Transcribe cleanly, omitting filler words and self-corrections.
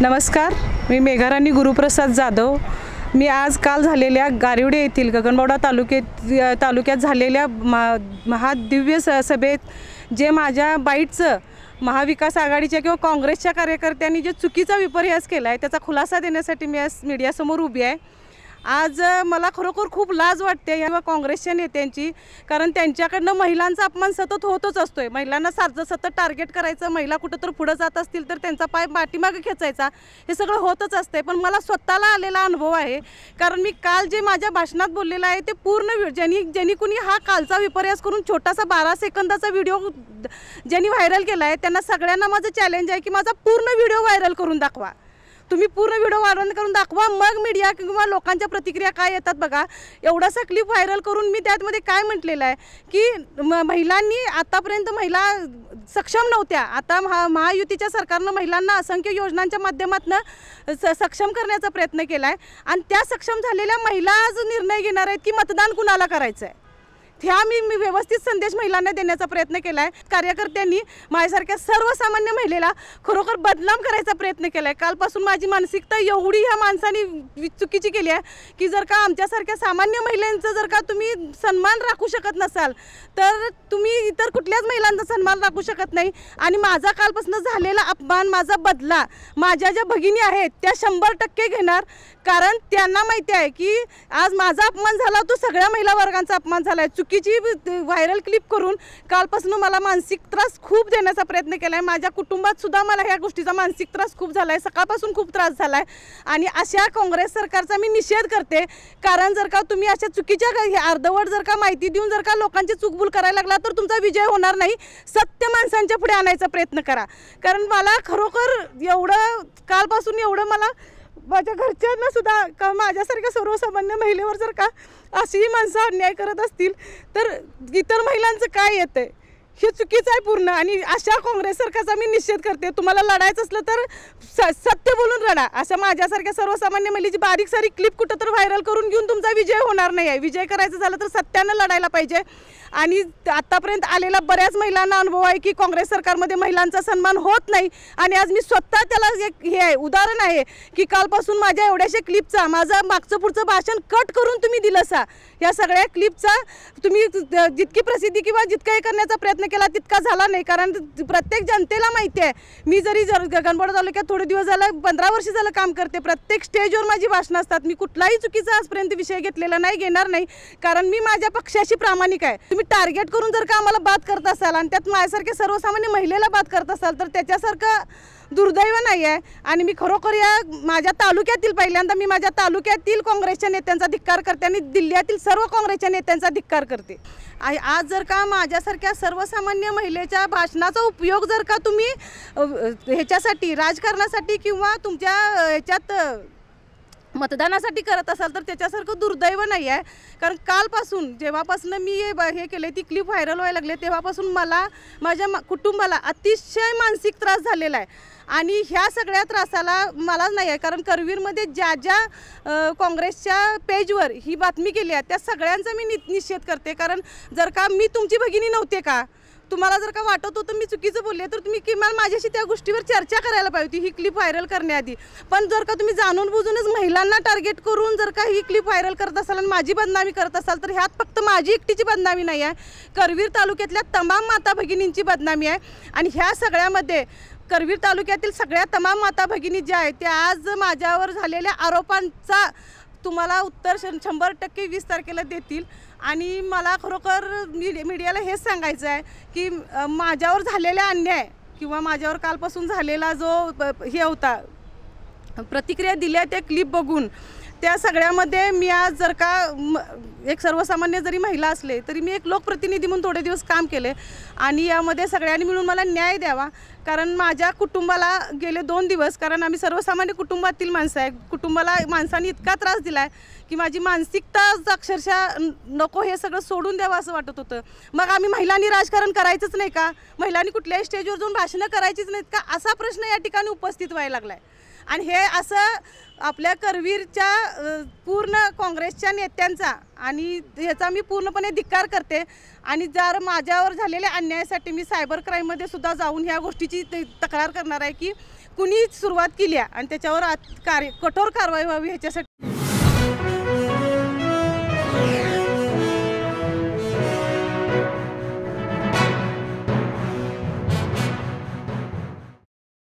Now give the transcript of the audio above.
नमस्कार, मी मेघाराणी गुरुप्रसाद जाधव। मी आज काल झालेल्या गारिवडे येथील गगनबावडा तालुक्यात झालेल्या महादिव्य सभेत जे माझ्या बाईटचं महाविकास आघाडीच्या किंवा काँग्रेसच्या कार्यकर्त्यांनी जे चुकीचा विपर्यास केला आहे त्याचा खुलासा देण्यासाठी मी आज मीडियासमोर उभी आहे। आज मला खरोखर खूप लाज वाटते या काँग्रेसच्या नेत्यांची, कारण त्यांच्याकडनं महिलांचा अपमान सतत होतच असतोय। महिलांना सतत टार्गेट करायचं, महिला कुठं तर पुढे जात असतील तर त्यांचा पाय पाठीमागे खेचायचा, हे सगळं होतच असते। पण मला स्वतःला आलेला अनुभव आहे, कारण मी काल जे माझ्या भाषणात बोललेलं आहे ते पूर्ण ज्यांनी कुणी हा कालचा विपर्यास करून छोटासा 12 सेकंदाचा व्हिडिओ ज्यांनी व्हायरल केला आहे त्यांना सगळ्यांना माझं चॅलेंज आहे की माझा पूर्ण व्हिडिओ व्हायरल करून दाखवा। तुम्ही पूर्ण व्हिडिओ व्हायरल करून दाखवा, मग मीडिया किंवा लोकांच्या प्रतिक्रिया काय येतात बघा। एवढासा क्लिप व्हायरल करून मी त्यामध्ये काय म्हटलेलं आहे की महिलांनी आतापर्यंत महिला सक्षम नव्हत्या, आता महायुतीच्या सरकारनं महिलांना असंख्य योजनांच्या माध्यमातून सक्षम करण्याचा प्रयत्न केला आहे आणि त्या सक्षम झालेल्या महिला आज निर्णय घेणार आहेत की मतदान कुणाला करायचं आहे। ह्या मी व्यवस्थित संदेश महिलांना देण्याचा प्रयत्न केला आहे। कार्यकर्त्यांनी माझ्यासारख्या सर्वसामान्य महिलेला खरोखर बदनाम करायचा प्रयत्न केला आहे। कालपासून माझी मानसिकता एवढी ह्या माणसांनी चुकीची केली आहे की जर का आमच्यासारख्या सामान्य महिलांचा जर का तुम्ही सन्मान राखू शकत नसाल तर तुम्ही इतर कुठल्याच महिलांचा सन्मान राखू शकत नाही। आणि माझा कालपासून झालेला अपमान, माझा बदला माझ्या ज्या भगिनी आहेत त्या 100% घेणार, कारण त्यांना माहिती आहे की आज माझा अपमान झाला तो सगळ्या महिला वर्गांचा अपमान झाला आहे। चुकीची व्हायरल क्लिप करून कालपासून मला मानसिक त्रास खूप देण्याचा प्रयत्न केला आहे। माझ्या कुटुंबात सुद्धा मला ह्या गोष्टीचा मानसिक त्रास खूप झाला आहे, सकाळपासून खूप त्रास झाला आहे। आणि अशा काँग्रेस सरकारचा मी निषेध करते, कारण जर का तुम्ही अशा चुकीच्या अर्धवट जर का माहिती देऊन जर का लोकांची चूकभूल करायला लागला तर तुमचा विजय होणार नाही। सत्य माणसांच्या पुढे आणायचा प्रयत्न करा, कारण मला खरोखर एवढं कालपासून एवढं मला माझ्या घरच्यांना सुद्धा का माझ्यासारख्या सर्वसामान्य महिलेवर जर का अशी माणसं अन्याय करत असतील तर इतर महिलांचं काय येतंय, हे चुकीचं आहे पूर्ण। आणि अशा काँग्रेस सरकारचा मी निषेध करते। तुम्हाला लढायचं असलं तर सत्य बोलून लढा। अशा माझ्यासारख्या सर्वसामान्य महिलेची बारीक सारीक क्लिप कुठं तर व्हायरल करून घेऊन तुमचा विजय होणार नाही आहे। विजय करायचं झालं तर सत्यानं लढायला पाहिजे। आणि आतापर्यंत आलेला बऱ्याच महिलांना अनुभव आहे की काँग्रेस सरकारमध्ये महिलांचा सन्मान होत नाही। आणि आज मी स्वतः त्याला एक हे आहे उदाहरण आहे की कालपासून माझ्या एवढ्याशा क्लिपचा माझं मागचं पुढचं भाषण कट करून तुम्ही दिलं सा, या सगळ्या क्लिपचा तुम्ही जितकी प्रसिद्धी किंवा जितका हे करण्याचा प्रयत्न केला तितका झाला नाही। कारण प्रत्येक जनतेला माहिती आहे, मी जरी गगनबावडा तालुक्यात थोडे दिवस झालं 15 वर्ष झालं काम करते, प्रत्येक स्टेजवर माझी भाषणं असतात। मी कुठलाही चुकीचा आजपर्यंत विषय घेतलेला नाही, घेणार नाही, कारण मी माझ्या पक्षाशी प्रामाणिक आहे। तुम्ही टार्गेट करून जर का आम्हाला बात करत असाल आणि त्यात माझ्यासारख्या सर्वसामान्य महिलेला बात करत असाल तर त्याच्यासारखं दुर्दैव नाही आहे। आणि मी खरोखर या माझ्या तालुक्यातील पहिल्यांदा मी माझ्या तालुक्यातील काँग्रेसच्या नेत्यांचा धिक्कार करते आणि जिल्ह्यातील सर्व काँग्रेसच्या नेत्यांचा धिक्कार करते। आज जर का माझ्यासारख्या सर्वसामान्य महिलेच्या भाषणाचा उपयोग जर का तुम्ही ह्याच्यासाठी राजकारणासाठी किंवा तुमच्या ह्याच्यात मतदानासाठी करत असाल तर त्याच्यासारखं दुर्दैव नाही आहे। कारण कालपासून जेव्हापासून मी हे केले ती क्लिप व्हायरल व्हायला लागले तेव्हापासून मला माझ्या कुटुंबाला अतिशय मानसिक त्रास झालेला आहे। आणि ह्या सगळ्या त्रासाला मला नाही आहे, कारण करवीरमध्ये ज्या काँग्रेसच्या पेजवर ही बातमी केली आहे त्या सगळ्यांचा मी निषेध करते। कारण जर का मी तुमची भगिनी नव्हते का, तुम्हाला जर का वाटत होतं मी चुकीचं बोलले तर तुम्ही किमान माझ्याशी त्या गोष्टीवर चर्चा करायला पाहिजे होती ही क्लिप व्हायरल करण्याआधी। पण जर का तुम्ही जाणून बुजूनच महिलांना टार्गेट करून जर का ही क्लिप व्हायरल करत असाल आणि माझी बदनामी करत असाल तर ह्यात फक्त माझी एकटीची बदनामी नाही आहे, करवीर तालुक्यातल्या तमाम माता भगिनींची बदनामी आहे। आणि ह्या सगळ्यामध्ये करवीर तालुक्यातील सगळ्या तमाम माता भगिनी ज्या आहेत त्या आज माझ्यावर झालेल्या आरोपांचा तुम्हाला उत्तर 100% 20 तारखेला देतील। आणि मला खरोखर मीडियाला हेच सांगायचं आहे की माझ्यावर झालेला अन्याय किंवा माझ्यावर कालपासून झालेला जो हे होता प्रतिक्रिया दिल्या त्या क्लिप बघून त्या सगळ्यामध्ये मी आज जर का एक सर्वसामान्य जरी महिला असले तरी मी एक लोकप्रतिनिधी म्हणून थोडे दिवस काम केले आणि यामध्ये सगळ्यांनी मिळून मला न्याय द्यावा। कारण माझ्या कुटुंबाला गेले 2 दिवस, कारण आम्ही सर्वसामान्य कुटुंबातील माणसं आहे, कुटुंबाला माणसांनी इतका त्रास दिला आहे की माझी मानसिकता अक्षरशः नको हे सगळं सोडून द्यावं असं वाटत होतं। मग आम्ही महिलांनी राजकारण करायचंच नाही का, महिलांनी कुठल्याही स्टेजवर जाऊन भाषणं करायचीच नाहीत का, असा प्रश्न या ठिकाणी उपस्थित व्हायला लागला आहे। आणि हे असं आपल्या करवीरच्या पूर्ण काँग्रेसच्या नेत्यांचा आणि ह्याचा मी पूर्णपणे धिक्कार करते। आणि जर माझ्यावर झालेल्या अन्यायासाठी मी सायबर क्राईममध्ये सुद्धा जाऊन ह्या गोष्टीची तक्रार करणार आहे की कुणी सुरुवात केली आहे आणि त्याच्यावर कठोर कारवाई व्हावी ह्याच्यासाठी।